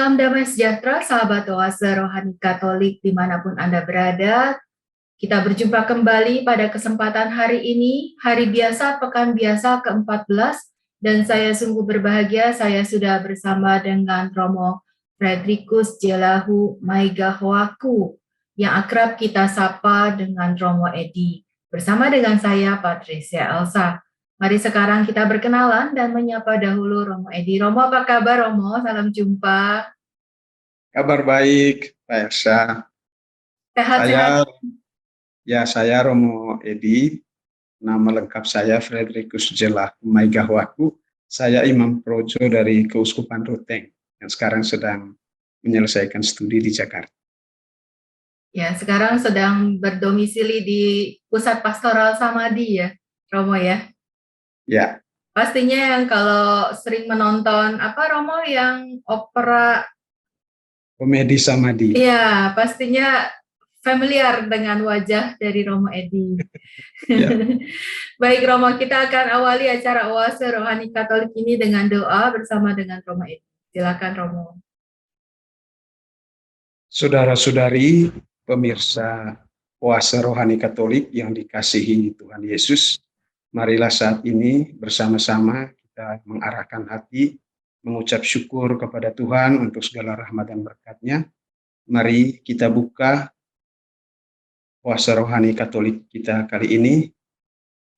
Salam damai sejahtera, sahabat Oase Rohani Katolik dimanapun Anda berada. Kita berjumpa kembali pada kesempatan hari ini, hari biasa, pekan biasa ke-14. Dan saya sungguh berbahagia, saya sudah bersama dengan Romo Frederikus Jelahu Maigahoaku, yang akrab kita sapa dengan Romo Edi. Bersama dengan saya, Patricia Elsa. Mari sekarang kita berkenalan dan menyapa dahulu Romo Edi. Romo, apa kabar Romo? Salam jumpa. Kabar baik, Pak Elsa. Sehat-sehat. Saya Romo Edi. Nama lengkap saya Frederikus Jelahu Maigahoaku. Saya Imam Projo dari Keuskupan Ruteng yang sekarang sedang menyelesaikan studi di Jakarta. Ya, sekarang sedang berdomisili di Pusat Pastoral Samadhi ya, Romo ya? Ya. Pastinya yang kalau sering menonton Romo yang opera Komedi Samadhi. Iya, pastinya familiar dengan wajah dari Romo Edi. Ya. Baik Romo, kita akan awali acara Oase Rohani Katolik ini dengan doa bersama dengan Romo Edi. Silakan Romo. Saudara-saudari pemirsa Oase Rohani Katolik yang dikasihi Tuhan Yesus, marilah saat ini bersama-sama kita mengarahkan hati, mengucap syukur kepada Tuhan untuk segala rahmat dan berkat-Nya. Mari kita buka Oase Rohani Katolik kita kali ini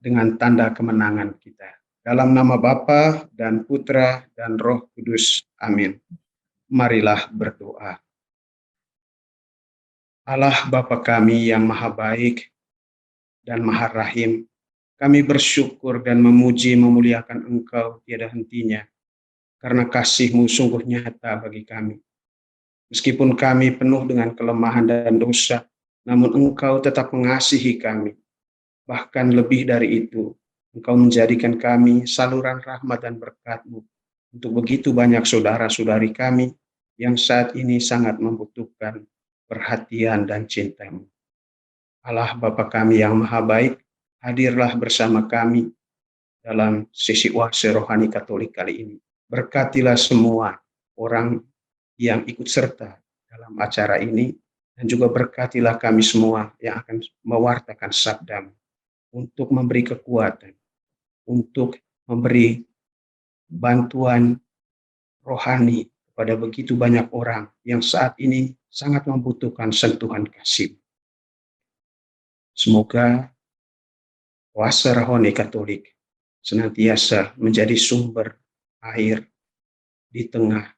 dengan tanda kemenangan kita. Dalam nama Bapa dan Putra dan Roh Kudus. Amin. Marilah berdoa. Allah Bapa kami yang maha baik dan maha rahim, kami bersyukur dan memuji memuliakan Engkau tiada hentinya, karena kasih-Mu sungguh nyata bagi kami. Meskipun kami penuh dengan kelemahan dan dosa, namun Engkau tetap mengasihi kami. Bahkan lebih dari itu, Engkau menjadikan kami saluran rahmat dan berkat-Mu untuk begitu banyak saudara-saudari kami yang saat ini sangat membutuhkan perhatian dan cinta-Mu. Allah Bapa kami yang maha baik, hadirlah bersama kami dalam sesi Oase Rohani Katolik kali ini. Berkatilah semua orang yang ikut serta dalam acara ini, dan juga berkatilah kami semua yang akan mewartakan sabda-Mu untuk memberi kekuatan, untuk memberi bantuan rohani kepada begitu banyak orang yang saat ini sangat membutuhkan sentuhan kasih. Semoga Oase Rohani Katolik senantiasa menjadi sumber air di tengah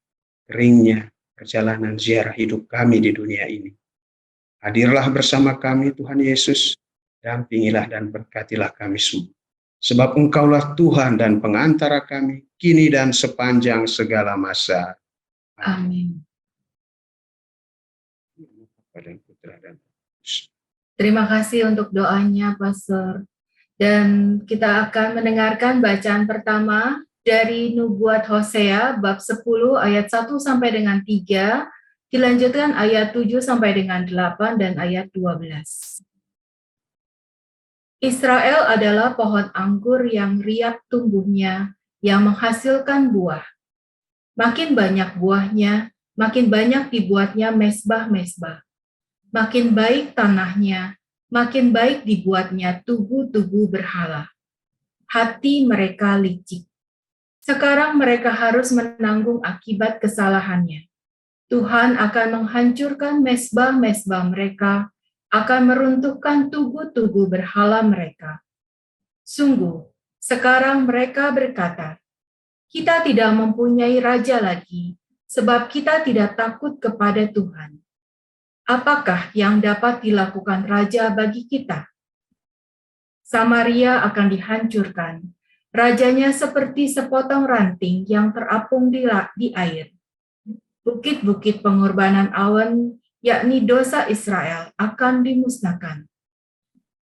keringnya perjalanan ziarah hidup kami di dunia ini. Hadirlah bersama kami Tuhan Yesus, dampingilah dan berkatilah kami semua. Sebab Engkaulah Tuhan dan pengantara kami, kini dan sepanjang segala masa. Amin. Terima kasih untuk doanya, Pastor. Dan kita akan mendengarkan bacaan pertama dari Nubuat Hosea, bab 10 ayat 1 sampai dengan 3, dilanjutkan ayat 7 sampai dengan 8 dan ayat 12. Israel adalah pohon anggur yang riak tumbuhnya, yang menghasilkan buah. Makin banyak buahnya, makin banyak dibuatnya mezbah-mezbah. Makin baik tanahnya, makin baik dibuatnya tugu-tugu berhala. Hati mereka licik. Sekarang mereka harus menanggung akibat kesalahannya. Tuhan akan menghancurkan mezbah-mezbah mereka, akan meruntuhkan tugu-tugu berhala mereka. Sungguh, sekarang mereka berkata, kita tidak mempunyai raja lagi, sebab kita tidak takut kepada Tuhan. Apakah yang dapat dilakukan raja bagi kita? Samaria akan dihancurkan. Rajanya seperti sepotong ranting yang terapung di air. Bukit-bukit pengorbanan awan, yakni dosa Israel, akan dimusnahkan.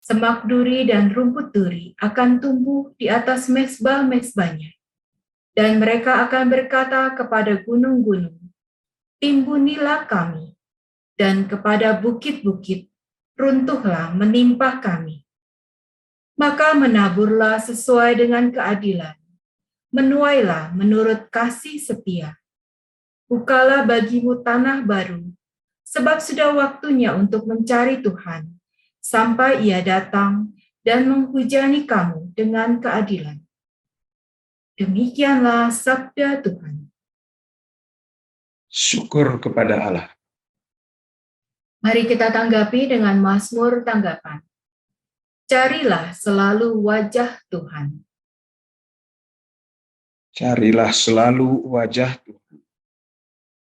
Semak duri dan rumput duri akan tumbuh di atas mezbah-mezbahnya. Dan mereka akan berkata kepada gunung-gunung, timbunilah kami. Dan kepada bukit-bukit, runtuhlah menimpa kami. Maka menaburlah sesuai dengan keadilan, menuailah menurut kasih setia. Bukalah bagimu tanah baru, sebab sudah waktunya untuk mencari Tuhan, sampai Ia datang dan menghujani kamu dengan keadilan. Demikianlah sabda Tuhan. Syukur kepada Allah. Mari kita tanggapi dengan Mazmur tanggapan. Carilah selalu wajah Tuhan. Carilah selalu wajah Tuhan.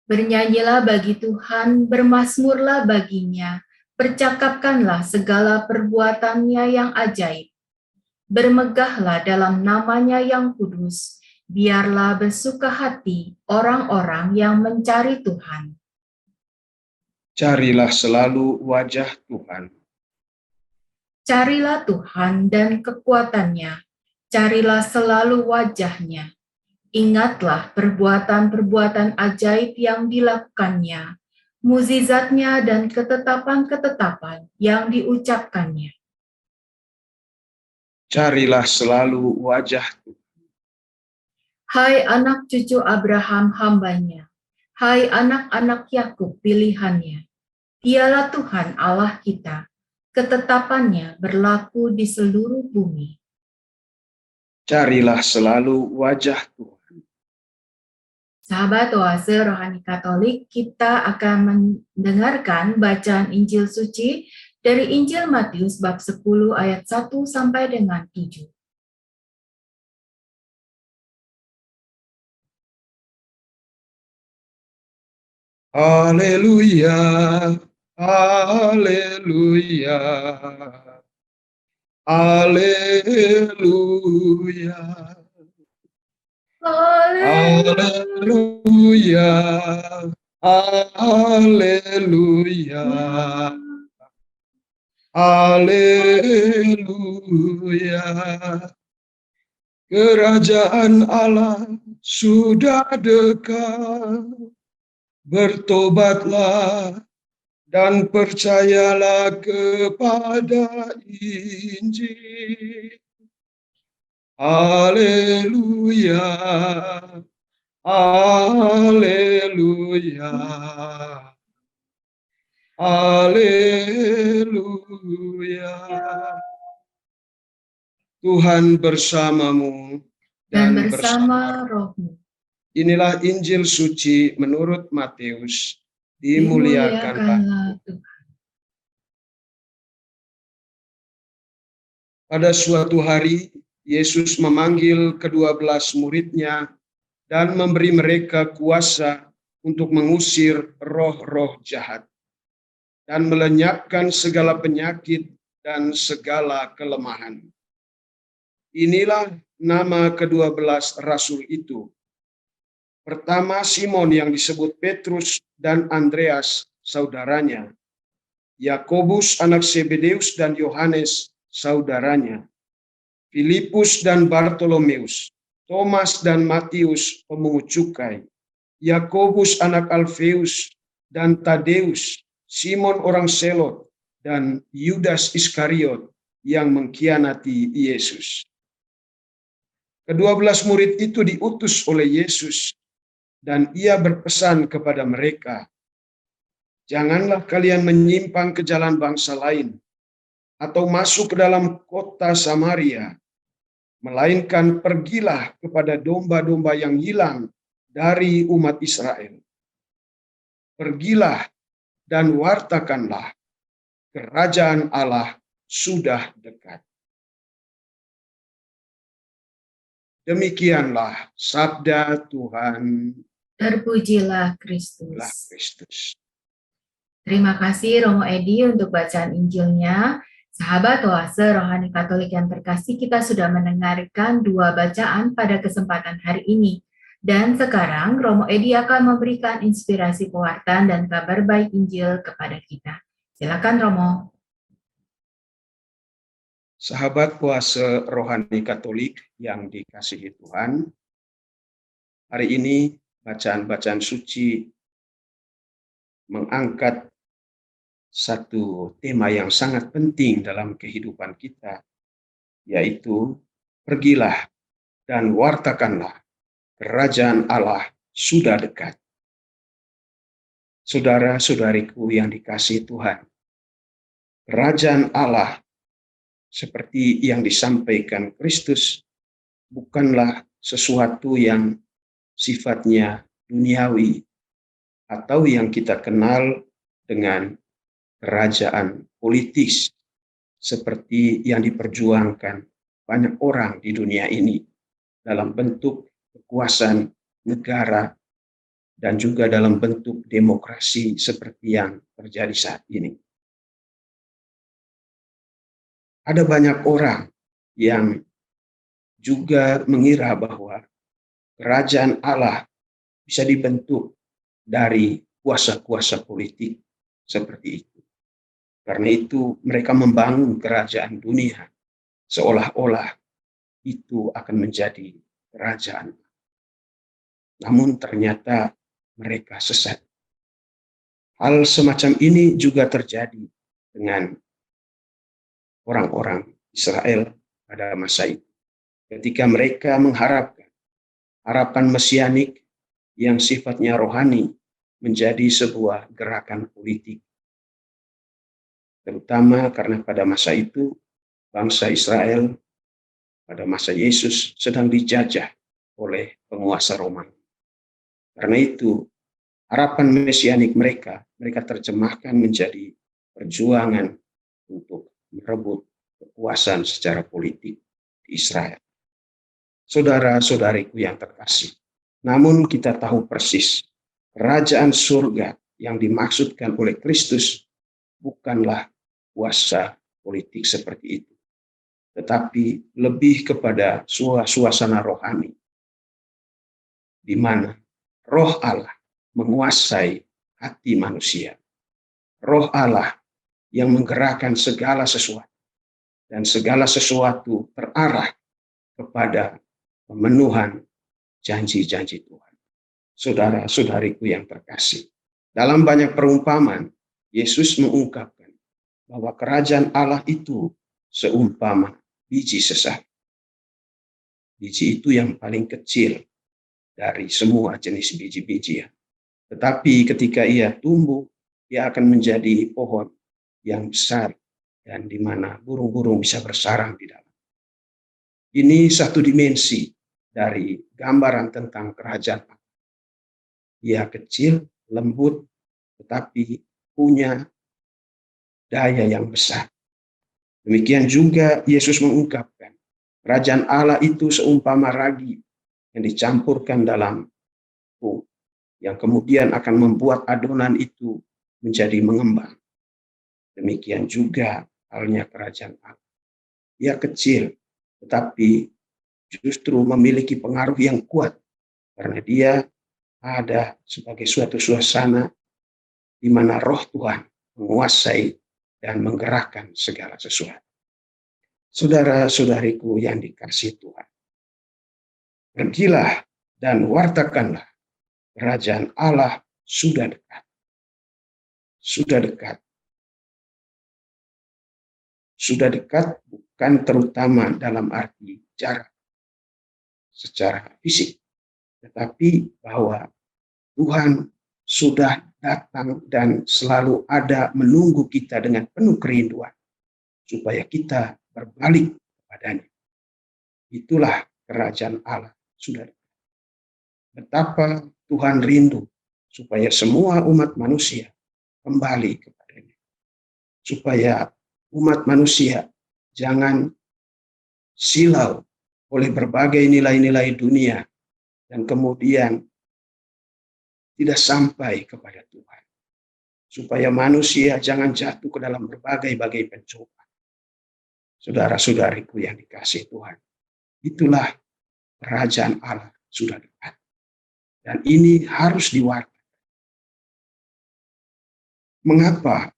Bernyanyilah bagi Tuhan, bermazmurlah baginya, percakapkanlah segala perbuatannya yang ajaib. Bermegahlah dalam namanya yang kudus, biarlah bersuka hati orang-orang yang mencari Tuhan. Carilah selalu wajah Tuhan. Carilah Tuhan dan kekuatannya, carilah selalu wajahnya. Ingatlah perbuatan-perbuatan ajaib yang dilakukannya, mukjizatnya dan ketetapan-ketetapan yang diucapkannya. Carilah selalu wajah Tuhan. Hai anak cucu Abraham hambanya, hai anak-anak Yakub pilihannya, Dialah Tuhan Allah kita, ketetapannya berlaku di seluruh bumi. Carilah selalu wajah Tuhan. Sahabat Oase Rohani Katolik, kita akan mendengarkan bacaan Injil Suci dari Injil Matius bab 10 ayat 1 sampai dengan 7. Haleluya, haleluya, haleluya, haleluya, haleluya, haleluya. Kerajaan Allah sudah dekat. Bertobatlah dan percayalah kepada Injil. Haleluya, haleluya, haleluya. Tuhan bersamamu Dan bersama rohmu. Inilah Injil suci menurut Matius. Dimuliakanlah Tuhan. Pada suatu hari, Yesus memanggil ke-12 muridnya dan memberi mereka kuasa untuk mengusir roh-roh jahat dan melenyapkan segala penyakit dan segala kelemahan. Inilah nama ke-12 rasul itu. Pertama, Simon yang disebut Petrus dan Andreas, saudaranya. Yakobus anak Zebedeus dan Yohanes, saudaranya. Filipus dan Bartolomeus, Thomas dan Matius, pemungut cukai. Yakobus anak Alfeus dan Tadeus, Simon orang Selot, dan Yudas Iskariot yang mengkhianati Yesus. Ke-12 murid itu diutus oleh Yesus. Dan ia berpesan kepada mereka, janganlah kalian menyimpang ke jalan bangsa lain, atau masuk ke dalam kota Samaria, melainkan pergilah kepada domba-domba yang hilang dari umat Israel. Pergilah dan wartakanlah, kerajaan Allah sudah dekat. Demikianlah sabda Tuhan. Terpujilah Kristus. Terima kasih Romo Edi untuk bacaan Injilnya. Sahabat Oase Rohani Katolik yang terkasih, kita sudah mendengarkan 2 bacaan pada kesempatan hari ini. Dan sekarang Romo Edi akan memberikan inspirasi pewartaan dan kabar baik Injil kepada kita. Silakan Romo. Sahabat Oase Rohani Katolik yang dikasihi Tuhan, hari ini bacaan-bacaan suci mengangkat satu tema yang sangat penting dalam kehidupan kita, yaitu pergilah dan wartakanlah, kerajaan Allah sudah dekat. Saudara-saudariku yang dikasihi Tuhan, kerajaan Allah seperti yang disampaikan Kristus bukanlah sesuatu yang sifatnya duniawi atau yang kita kenal dengan kerajaan politis seperti yang diperjuangkan banyak orang di dunia ini dalam bentuk kekuasaan negara dan juga dalam bentuk demokrasi seperti yang terjadi saat ini. Ada banyak orang yang juga mengira bahwa kerajaan Allah bisa dibentuk dari kuasa-kuasa politik seperti itu. Karena itu mereka membangun kerajaan dunia seolah-olah itu akan menjadi kerajaan. Namun ternyata mereka sesat. Hal semacam ini juga terjadi dengan orang-orang Israel pada masa itu. Ketika mereka mengharapkan harapan mesianik yang sifatnya rohani menjadi sebuah gerakan politik. Terutama karena pada masa itu bangsa Israel pada masa Yesus sedang dijajah oleh penguasa Romawi. Karena itu harapan mesianik mereka terjemahkan menjadi perjuangan untuk merebut kekuasaan secara politik di Israel. Saudara-saudariku yang terkasih, namun kita tahu persis kerajaan surga yang dimaksudkan oleh Kristus bukanlah kuasa politik seperti itu, tetapi lebih kepada suasana rohani, di mana Roh Allah menguasai hati manusia. Roh Allah yang menggerakkan segala sesuatu. Dan segala sesuatu terarah kepada pemenuhan janji-janji Tuhan. Saudara-saudariku yang terkasih. Dalam banyak perumpamaan, Yesus mengungkapkan bahwa kerajaan Allah itu seumpama biji sesat. Biji itu yang paling kecil dari semua jenis biji-bijian. Tetapi ketika ia tumbuh, ia akan menjadi pohon yang besar dan di mana burung-burung bisa bersarang di dalam. Ini satu dimensi dari gambaran tentang kerajaan. Ia kecil, lembut, tetapi punya daya yang besar. Demikian juga Yesus mengungkapkan, kerajaan Allah itu seumpama ragi yang dicampurkan dalam tepung, yang kemudian akan membuat adonan itu menjadi mengembang. Demikian juga halnya kerajaan Allah. Ia kecil, tetapi justru memiliki pengaruh yang kuat, karena dia ada sebagai suatu suasana di mana roh Tuhan menguasai dan menggerakkan segala sesuatu. Saudara-saudariku yang dikasihi Tuhan, pergilah dan wartakanlah, kerajaan Allah sudah dekat. Sudah dekat. Sudah dekat bukan terutama dalam arti jarak secara fisik, tetapi bahwa Tuhan sudah datang dan selalu ada menunggu kita dengan penuh kerinduan supaya kita berbalik kepadanya. Itulah kerajaan Allah sudah dekat. Betapa Tuhan rindu supaya semua umat manusia kembali kepadanya. Supaya umat manusia jangan silau oleh berbagai nilai-nilai dunia dan kemudian tidak sampai kepada Tuhan. Supaya manusia jangan jatuh ke dalam berbagai pencobaan. Saudara-saudariku yang dikasihi Tuhan, itulah kerajaan Allah sudah dekat. Dan ini harus diwartakan. Mengapa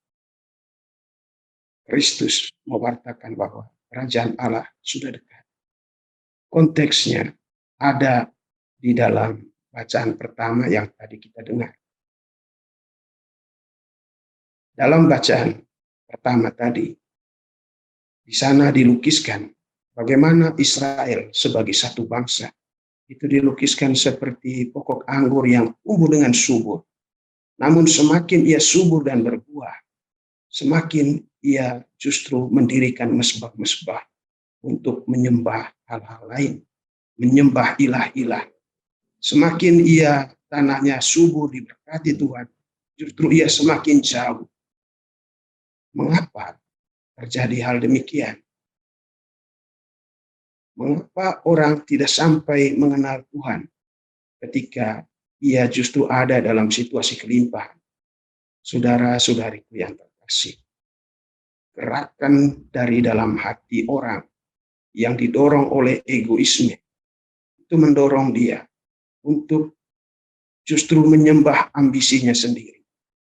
Kristus mewartakan bahwa kerajaan Allah sudah dekat? Konteksnya ada di dalam bacaan pertama yang tadi kita dengar. Dalam bacaan pertama tadi, di sana dilukiskan bagaimana Israel sebagai satu bangsa itu dilukiskan seperti pokok anggur yang tumbuh dengan subur. Namun semakin ia subur dan berbuah, semakin ia justru mendirikan mesbah-mesbah untuk menyembah hal-hal lain, menyembah ilah-ilah. Semakin ia tanahnya subur diberkati Tuhan, justru ia semakin jauh. Mengapa terjadi hal demikian? Mengapa orang tidak sampai mengenal Tuhan ketika ia justru ada dalam situasi kelimpahan? Saudara-saudariku yang terkasih, gerakan dari dalam hati orang yang didorong oleh egoisme itu mendorong dia untuk justru menyembah ambisinya sendiri,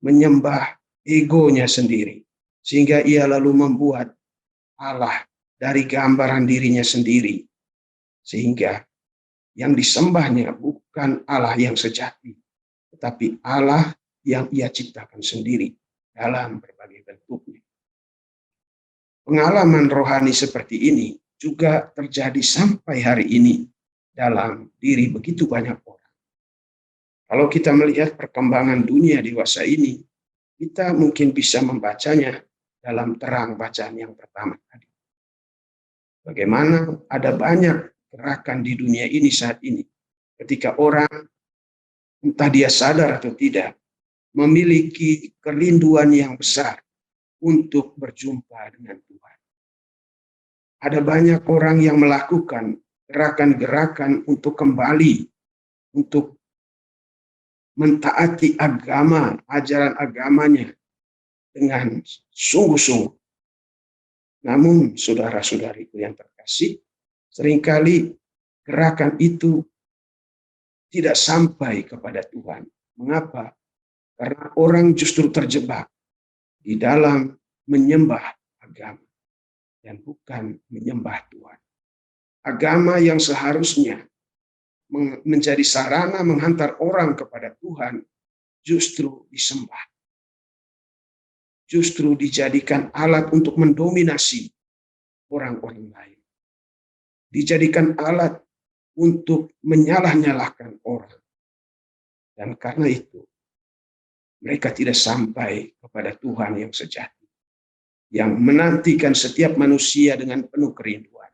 menyembah egonya sendiri, sehingga ia lalu membuat Allah dari gambaran dirinya sendiri, sehingga yang disembahnya bukan Allah yang sejati, tetapi Allah yang ia ciptakan sendiri dalam berbagai bentuknya. Pengalaman rohani seperti ini juga terjadi sampai hari ini dalam diri begitu banyak orang. Kalau kita melihat perkembangan dunia dewasa ini, kita mungkin bisa membacanya dalam terang bacaan yang pertama tadi. Bagaimana ada banyak gerakan di dunia ini saat ini, ketika orang, entah dia sadar atau tidak, memiliki kerinduan yang besar untuk berjumpa dengan Tuhan. Ada banyak orang yang melakukan gerakan-gerakan untuk kembali, untuk mentaati agama, ajaran agamanya dengan sungguh-sungguh. Namun, saudara-saudariku yang terkasih, seringkali gerakan itu tidak sampai kepada Tuhan. Mengapa? Karena orang justru terjebak di dalam menyembah agama dan bukan menyembah Tuhan. Agama yang seharusnya menjadi sarana menghantar orang kepada Tuhan justru disembah. Justru dijadikan alat untuk mendominasi orang-orang lain. Dijadikan alat untuk menyalah-nyalahkan orang. Dan karena itu, mereka tidak sampai kepada Tuhan yang sejati, yang menantikan setiap manusia dengan penuh kerinduan.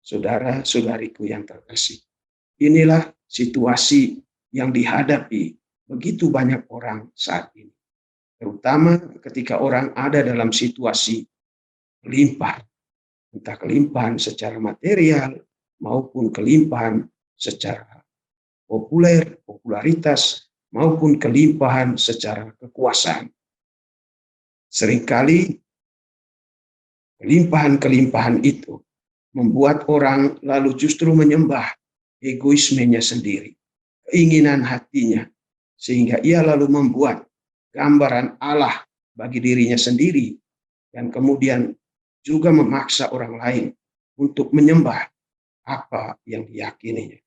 Saudara-saudariku yang terkasih, inilah situasi yang dihadapi begitu banyak orang saat ini. Terutama ketika orang ada dalam situasi kelimpahan, entah kelimpahan secara material maupun kelimpahan secara popularitas maupun kelimpahan secara kekuasaan. Seringkali kelimpahan-kelimpahan itu membuat orang lalu justru menyembah egoismenya sendiri, keinginan hatinya, sehingga ia lalu membuat gambaran Allah bagi dirinya sendiri, dan kemudian juga memaksa orang lain untuk menyembah apa yang diyakininya.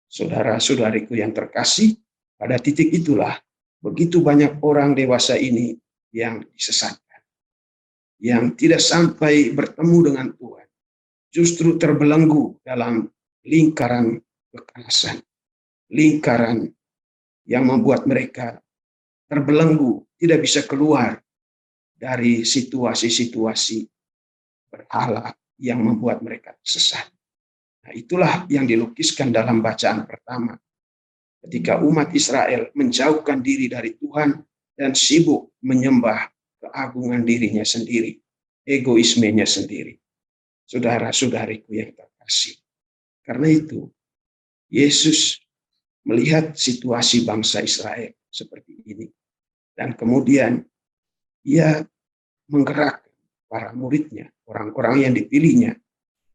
Saudara-saudariku yang terkasih, pada titik itulah begitu banyak orang dewasa ini yang disesatkan, yang tidak sampai bertemu dengan Tuhan, justru terbelenggu dalam lingkaran kekerasan, lingkaran yang membuat mereka terbelenggu, tidak bisa keluar dari situasi-situasi berhala yang membuat mereka sesat. Nah, itulah yang dilukiskan dalam bacaan pertama. Ketika umat Israel menjauhkan diri dari Tuhan dan sibuk menyembah keagungan dirinya sendiri, egoismenya sendiri. Saudara-saudariku yang terkasih. Karena itu, Yesus melihat situasi bangsa Israel seperti ini. Dan kemudian ia menggerakkan para muridnya, orang-orang yang dipilihnya,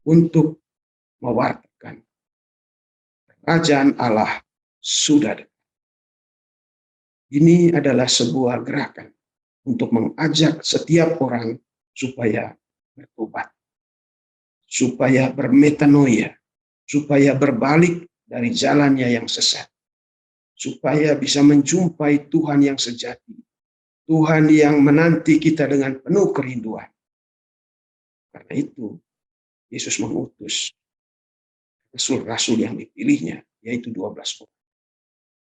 untuk mewartakan kerajaan Allah sudah dekat. Ini adalah sebuah gerakan untuk mengajak setiap orang supaya bertobat, supaya bermetanoia, supaya berbalik dari jalannya yang sesat, supaya bisa menjumpai Tuhan yang sejati, Tuhan yang menanti kita dengan penuh kerinduan. Karena itu, Yesus mengutus rasul-rasul yang dipilihnya, yaitu 12 orang.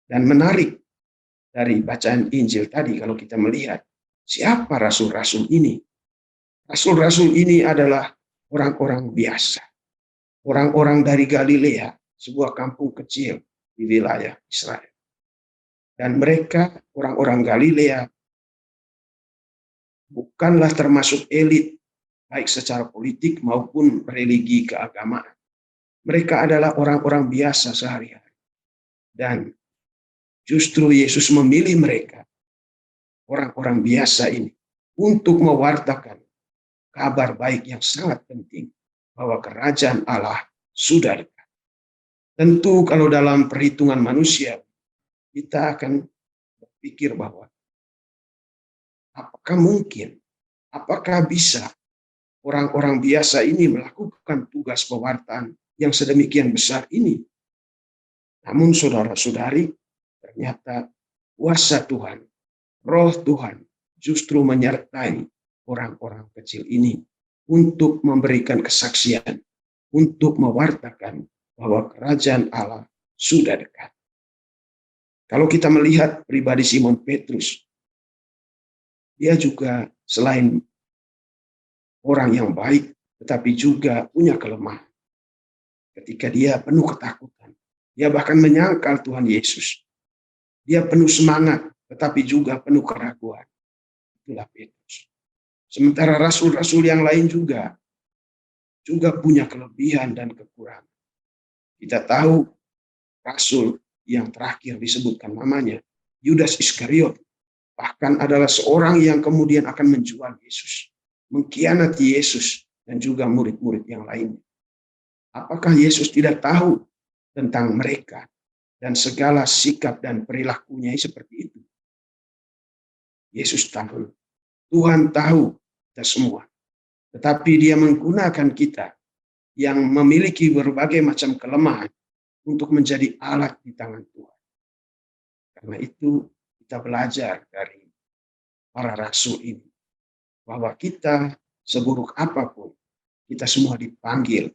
Dan menarik dari bacaan Injil tadi, kalau kita melihat siapa rasul-rasul ini. Rasul-rasul ini adalah orang-orang biasa. Orang-orang dari Galilea, sebuah kampung kecil di wilayah Israel. Dan mereka, orang-orang Galilea, bukanlah termasuk elit, baik secara politik maupun religi keagamaan. Mereka adalah orang-orang biasa sehari-hari. Dan justru Yesus memilih mereka, orang-orang biasa ini, untuk mewartakan kabar baik yang sangat penting, bahwa kerajaan Allah sudah dekat. Tentu kalau dalam perhitungan manusia, kita akan berpikir bahwa apakah mungkin, apakah bisa orang-orang biasa ini melakukan tugas pewartaan yang sedemikian besar ini. Namun saudara-saudari, ternyata kuasa Tuhan, roh Tuhan justru menyertai orang-orang kecil ini untuk memberikan kesaksian, untuk mewartakan bahwa kerajaan Allah sudah dekat. Kalau kita melihat pribadi Simon Petrus, dia juga selain orang yang baik, tetapi juga punya kelemahan. Ketika dia penuh ketakutan, dia bahkan menyangkal Tuhan Yesus. Dia penuh semangat, tetapi juga penuh keraguan. Itulah Petrus. Sementara rasul-rasul yang lain juga punya kelebihan dan kekurangan. Kita tahu rasul yang terakhir disebutkan namanya, Yudas Iskariot, bahkan adalah seorang yang kemudian akan menjual Yesus, mengkhianati Yesus dan juga murid-murid yang lainnya. Apakah Yesus tidak tahu tentang mereka dan segala sikap dan perilakunya seperti itu? Yesus tahu, Tuhan tahu kita semua. Tetapi dia menggunakan kita yang memiliki berbagai macam kelemahan untuk menjadi alat di tangan Tuhan. Karena itu kita belajar dari para rasul ini, bahwa kita seburuk apapun, kita semua dipanggil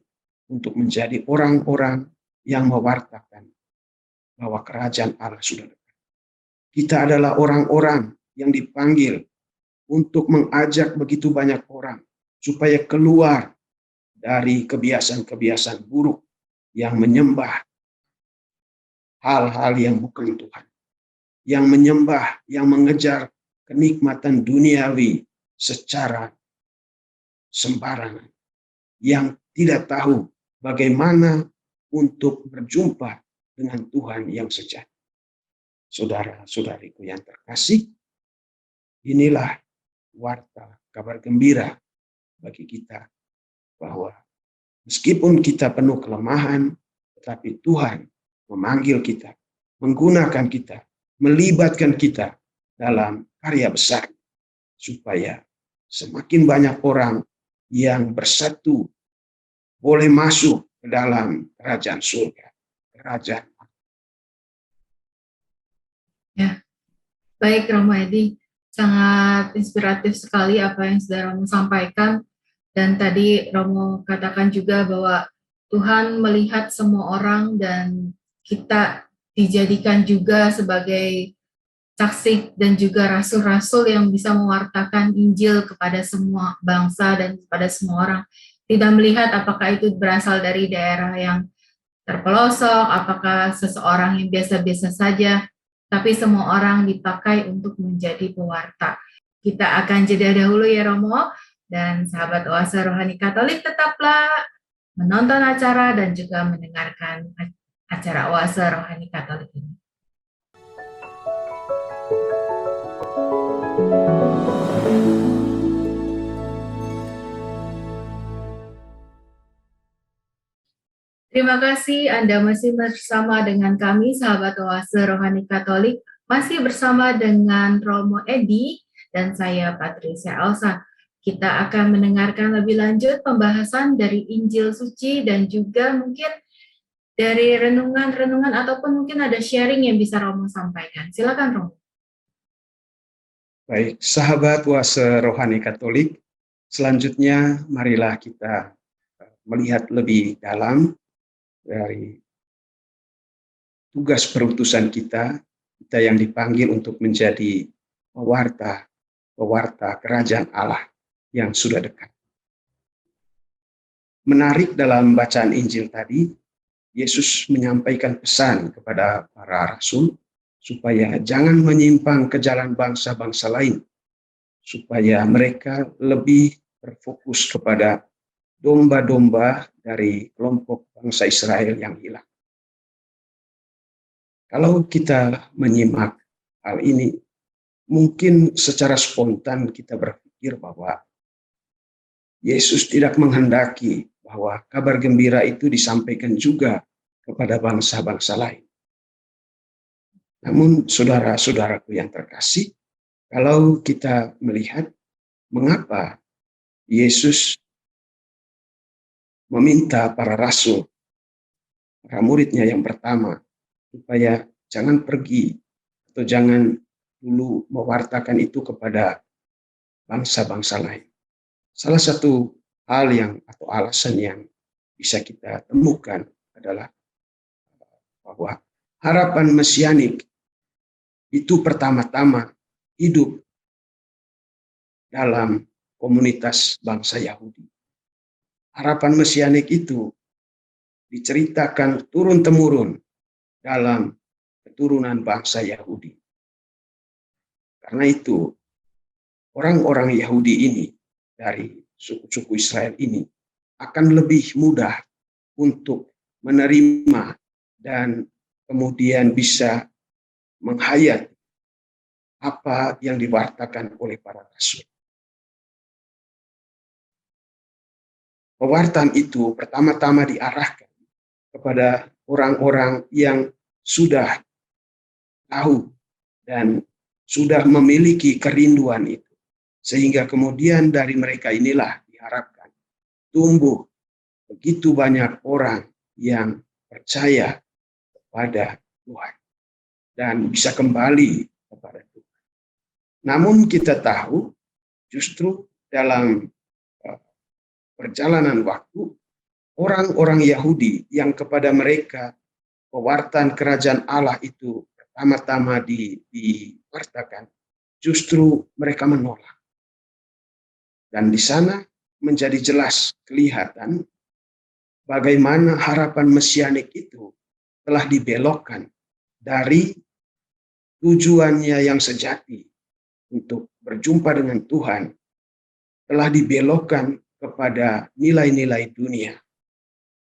untuk menjadi orang-orang yang mewartakan bahwa kerajaan Allah sudah dekat. Kita adalah orang-orang yang dipanggil untuk mengajak begitu banyak orang supaya keluar dari kebiasaan-kebiasaan buruk yang menyembah hal-hal yang bukan Tuhan, yang menyembah, yang mengejar kenikmatan duniawi secara sembarangan, yang tidak tahu bagaimana untuk berjumpa dengan Tuhan yang sejati. Saudara-saudariku yang terkasih, inilah warta kabar gembira bagi kita, bahwa meskipun kita penuh kelemahan, tetapi Tuhan memanggil kita, menggunakan kita, melibatkan kita dalam karya besar, supaya semakin banyak orang yang bersatu boleh masuk ke dalam kerajaan surga, kerajaan. Ya, baik Romo Edi, sangat inspiratif sekali apa yang sudah Romo sampaikan. Dan tadi Romo katakan juga bahwa Tuhan melihat semua orang dan kita dijadikan juga sebagai saksi dan juga rasul-rasul yang bisa mewartakan Injil kepada semua bangsa dan kepada semua orang. Tidak melihat apakah itu berasal dari daerah yang terpelosok, apakah seseorang yang biasa-biasa saja, tapi semua orang dipakai untuk menjadi pewarta. Kita akan jeda dahulu ya Romo, dan sahabat Oase Rohani Katolik tetaplah menonton acara dan juga mendengarkan acara Oase Rohani Katolik ini. Terima kasih Anda masih bersama dengan kami, sahabat Oase Rohani Katolik, masih bersama dengan Romo Edi dan saya Patricia Elsa. Kita akan mendengarkan lebih lanjut pembahasan dari Injil Suci dan juga mungkin dari renungan-renungan ataupun mungkin ada sharing yang bisa Romo sampaikan. Silakan Romo. Baik, sahabat Oase Rohani Katolik, selanjutnya marilah kita melihat lebih dalam dari tugas perutusan kita kita yang dipanggil untuk menjadi pewarta kerajaan Allah yang sudah dekat. Menarik dalam bacaan Injil tadi, Yesus menyampaikan pesan kepada para rasul supaya jangan menyimpang ke jalan bangsa-bangsa lain, supaya mereka lebih berfokus kepada domba-domba dari kelompok bangsa Israel yang hilang. Kalau kita menyimak hal ini, mungkin secara spontan kita berpikir bahwa Yesus tidak menghendaki bahwa kabar gembira itu disampaikan juga kepada bangsa-bangsa lain. Namun saudara-saudaraku yang terkasih, kalau kita melihat mengapa Yesus meminta para rasul, para muridnya yang pertama, supaya jangan pergi atau jangan dulu mewartakan itu kepada bangsa-bangsa lain. Salah satu hal atau alasan yang bisa kita temukan adalah bahwa harapan mesianik itu pertama-tama hidup dalam komunitas bangsa Yahudi. Harapan mesianik itu diceritakan turun-temurun dalam keturunan bangsa Yahudi. Karena itu, orang-orang Yahudi ini dari suku-suku Israel ini akan lebih mudah untuk menerima dan kemudian bisa menghayati apa yang diwartakan oleh para rasul. Pewartaan itu pertama-tama diarahkan kepada orang-orang yang sudah tahu dan sudah memiliki kerinduan itu. Sehingga kemudian dari mereka inilah diharapkan tumbuh begitu banyak orang yang percaya kepada Tuhan dan bisa kembali kepada Tuhan. Namun kita tahu justru dalam perjalanan waktu, orang-orang Yahudi yang kepada mereka pewartaan kerajaan Allah itu pertama-tama diwartakan, justru mereka menolak. Dan di sana menjadi jelas kelihatan bagaimana harapan mesianik itu telah dibelokkan dari tujuannya yang sejati untuk berjumpa dengan Tuhan, telah dibelokkan kepada nilai-nilai dunia,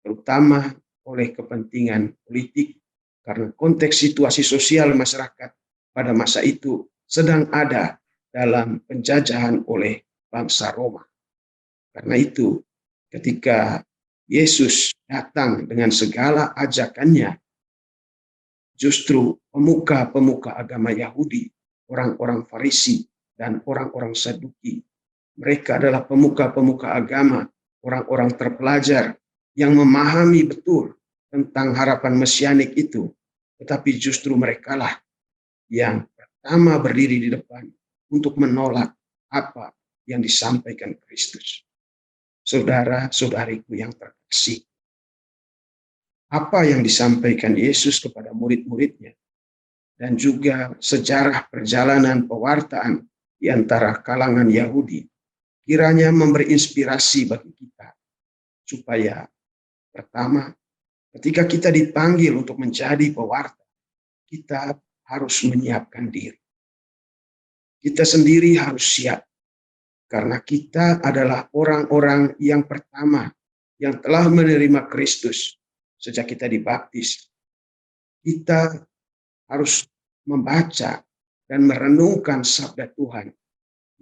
terutama oleh kepentingan politik, karena konteks situasi sosial masyarakat pada masa itu sedang ada dalam penjajahan oleh bangsa Roma. Karena itu, ketika Yesus datang dengan segala ajakannya, justru pemuka-pemuka agama Yahudi, orang-orang Farisi, dan orang-orang Saduki, mereka adalah pemuka-pemuka agama, orang-orang terpelajar yang memahami betul tentang harapan mesianik itu, tetapi justru merekalah yang pertama berdiri di depan untuk menolak apa yang disampaikan Kristus. Saudara-saudariku yang terkasih, apa yang disampaikan Yesus kepada murid-muridnya dan juga sejarah perjalanan pewartaan di antara kalangan Yahudi kiranya memberi inspirasi bagi kita supaya pertama, ketika kita dipanggil untuk menjadi pewarta, kita harus menyiapkan diri. Kita sendiri harus siap karena kita adalah orang-orang yang pertama yang telah menerima Kristus sejak kita dibaptis. Kita harus membaca dan merenungkan sabda Tuhan,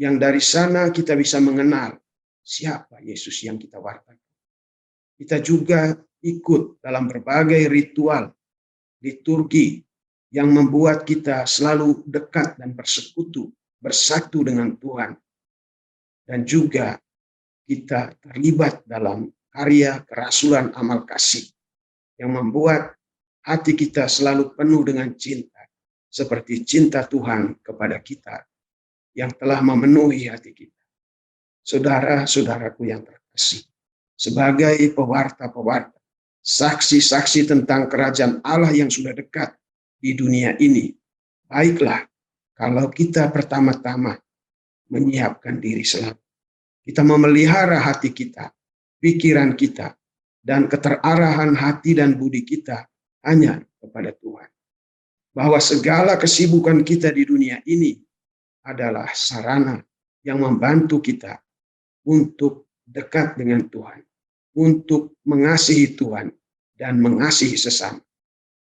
yang dari sana kita bisa mengenal siapa Yesus yang kita wartakan. Kita juga ikut dalam berbagai ritual liturgi yang membuat kita selalu dekat dan bersekutu, bersatu dengan Tuhan. Dan juga kita terlibat dalam karya kerasulan amal kasih yang membuat hati kita selalu penuh dengan cinta, seperti cinta Tuhan kepada kita yang telah memenuhi hati kita. Saudara-saudaraku yang terkasih, sebagai pewarta-pewarta, saksi-saksi tentang kerajaan Allah yang sudah dekat di dunia ini, baiklah kalau kita pertama-tama menyiapkan diri selalu. Kita memelihara hati kita, pikiran kita, dan keterarahan hati dan budi kita hanya kepada Tuhan. Bahwa segala kesibukan kita di dunia ini adalah sarana yang membantu kita untuk dekat dengan Tuhan, untuk mengasihi Tuhan dan mengasihi sesama.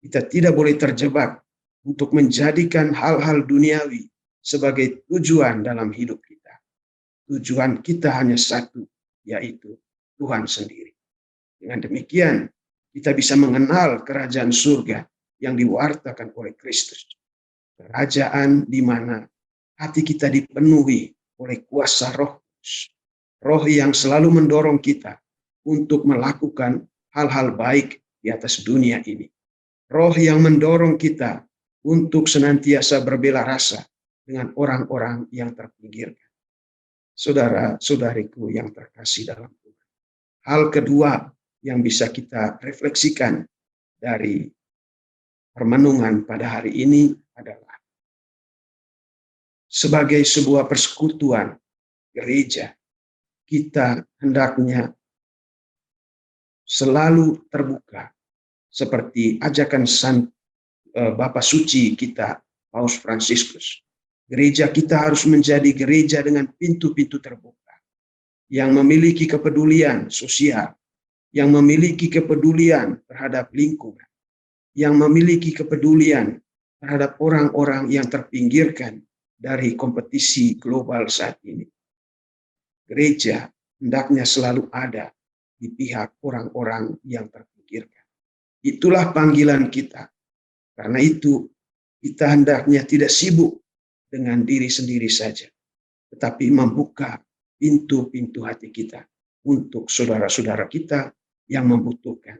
Kita tidak boleh terjebak untuk menjadikan hal-hal duniawi sebagai tujuan dalam hidup kita. Tujuan kita hanya satu, yaitu Tuhan sendiri. Dengan demikian, kita bisa mengenal kerajaan surga yang diwartakan oleh Kristus. Kerajaan di mana hati kita dipenuhi oleh kuasa Roh Kudus. Roh yang selalu mendorong kita untuk melakukan hal-hal baik di atas dunia ini. Roh yang mendorong kita untuk senantiasa berbela rasa dengan orang-orang yang terpinggirkan. Saudara-saudariku yang terkasih dalam Tuhan. Hal kedua yang bisa kita refleksikan dari permenungan pada hari ini adalah sebagai sebuah persekutuan gereja, kita hendaknya selalu terbuka seperti ajakan Bapa Suci kita, Paus Fransiskus. Gereja kita harus menjadi gereja dengan pintu-pintu terbuka, yang memiliki kepedulian sosial, yang memiliki kepedulian terhadap lingkungan, yang memiliki kepedulian terhadap orang-orang yang terpinggirkan dari kompetisi global saat ini. Gereja hendaknya selalu ada di pihak orang-orang yang terpinggirkan. Itulah panggilan kita. Karena itu, kita hendaknya tidak sibuk dengan diri sendiri saja, tetapi membuka pintu-pintu hati kita untuk saudara-saudara kita yang membutuhkan.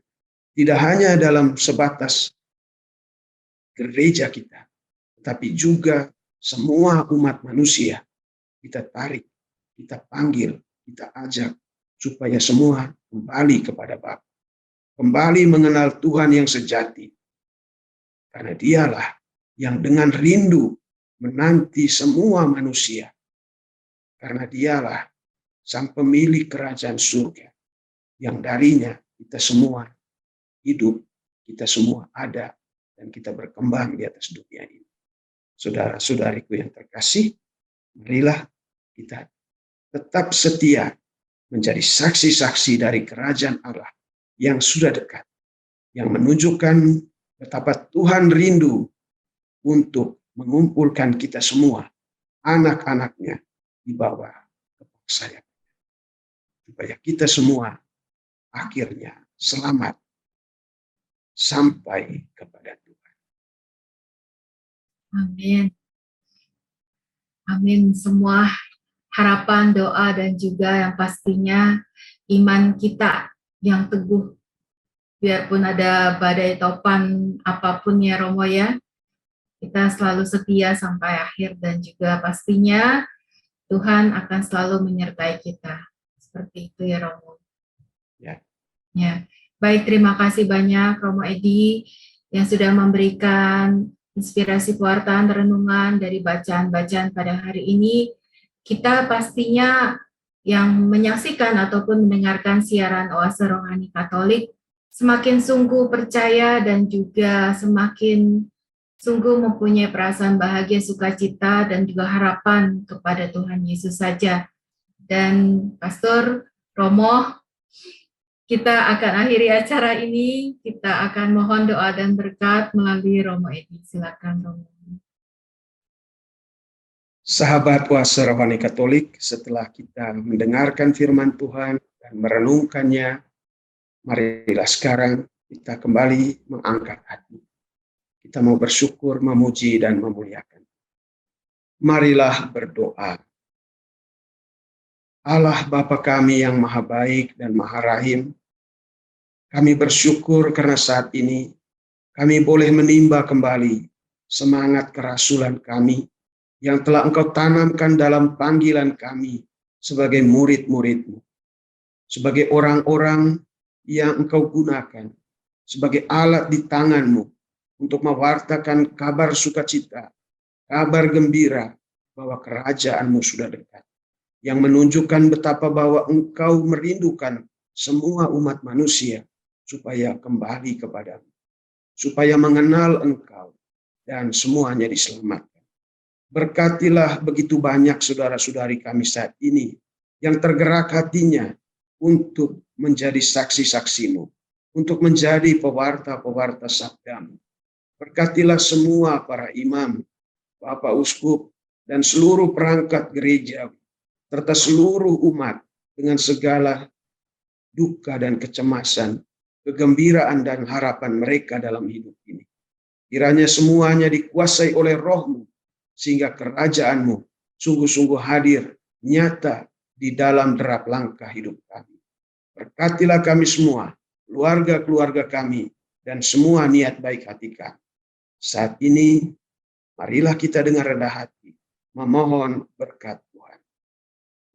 Tidak hanya dalam sebatas gereja kita, tetapi juga semua umat manusia kita tarik, kita panggil, kita ajak supaya semua kembali kepada Bapa. Kembali mengenal Tuhan yang sejati. Karena dialah yang dengan rindu menanti semua manusia. Karena dialah sang pemilik kerajaan surga. Yang darinya kita semua hidup, kita semua ada, dan kita berkembang di atas dunia ini. Saudara-saudariku yang terkasih, marilah kita tetap setia menjadi saksi-saksi dari kerajaan Allah yang sudah dekat, yang menunjukkan betapa Tuhan rindu untuk mengumpulkan kita semua, anak-anaknya, di bawah kepak sayapnya. Supaya kita semua akhirnya selamat sampai kepada Tuhan. Amin. Amin. Semua harapan, doa, dan juga yang pastinya iman kita yang teguh. Biarpun ada badai topan apapun ya Romo ya, kita selalu setia sampai akhir dan juga pastinya Tuhan akan selalu menyertai kita. Seperti itu ya Romo. Ya. Ya. Baik, terima kasih banyak Romo Edi yang sudah memberikan inspirasi pewartaan renungan dari bacaan-bacaan pada hari ini. Kita pastinya yang menyaksikan ataupun mendengarkan siaran Oase Rohani Katolik semakin sungguh percaya dan juga semakin sungguh mempunyai perasaan bahagia, sukacita, dan juga harapan kepada Tuhan Yesus saja. Dan Pastor Romo, kita akan akhiri acara ini. Kita akan mohon doa dan berkat melalui Romo Edi. Silakan Romo. Sahabat Oase Rohani Katolik, setelah kita mendengarkan firman Tuhan dan merenungkannya, marilah sekarang kita kembali mengangkat hati. Kita mau bersyukur, memuji, dan memuliakan. Marilah berdoa. Allah Bapa kami yang maha baik dan maha rahim, kami bersyukur karena saat ini kami boleh menimba kembali semangat kerasulan kami yang telah Engkau tanamkan dalam panggilan kami sebagai murid-murid-Mu, sebagai orang-orang yang Engkau gunakan sebagai alat di tangan-Mu untuk mewartakan kabar sukacita kabar gembira bahwa kerajaan-Mu sudah dekat, yang menunjukkan betapa bahwa Engkau merindukan semua umat manusia supaya kembali kepadamu, supaya mengenal Engkau, dan semuanya diselamatkan. Berkatilah begitu banyak saudara-saudari kami saat ini yang tergerak hatinya untuk menjadi saksi-saksi-Mu, untuk menjadi pewarta-pewarta sabda-Mu. Berkatilah semua para imam, Bapak Uskup, dan seluruh perangkat gereja, serta seluruh umat dengan segala duka dan kecemasan, kegembiraan dan harapan mereka dalam hidup ini. Kiranya semuanya dikuasai oleh Roh-Mu, sehingga kerajaan-Mu sungguh-sungguh hadir, nyata di dalam derap langkah hidup kami. Berkatilah kami semua, keluarga-keluarga kami, dan semua niat baik hati kami. Saat ini, marilah kita dengan rendah hati, memohon berkat Tuhan.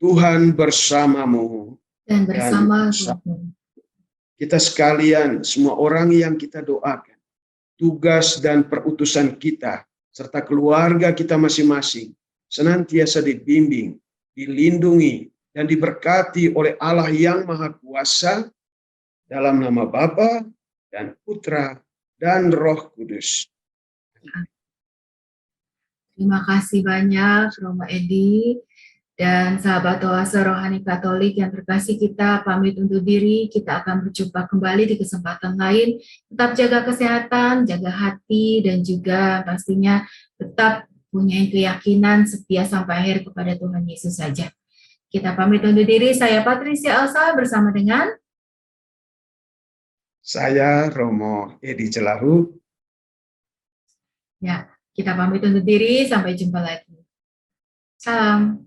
Tuhan bersamamu. Dan bersama Tuhan. Kita sekalian, semua orang yang kita doakan, tugas dan perutusan kita, serta keluarga kita masing-masing, senantiasa dibimbing, dilindungi, dan diberkati oleh Allah yang Maha Kuasa, dalam nama Bapa dan Putra dan Roh Kudus. Terima kasih banyak, Romo Edi, dan sahabat oase rohani Katolik yang terkasih, kita pamit undur diri. Kita akan berjumpa kembali di kesempatan lain. Tetap jaga kesehatan, jaga hati, dan juga pastinya tetap punya keyakinan setia sampai akhir kepada Tuhan Yesus saja. Kita pamit undur diri. Saya Patricia Elsa bersama dengan saya Romo Edi Celahu. Ya, kita pamit undur diri. Sampai jumpa lagi. Salam.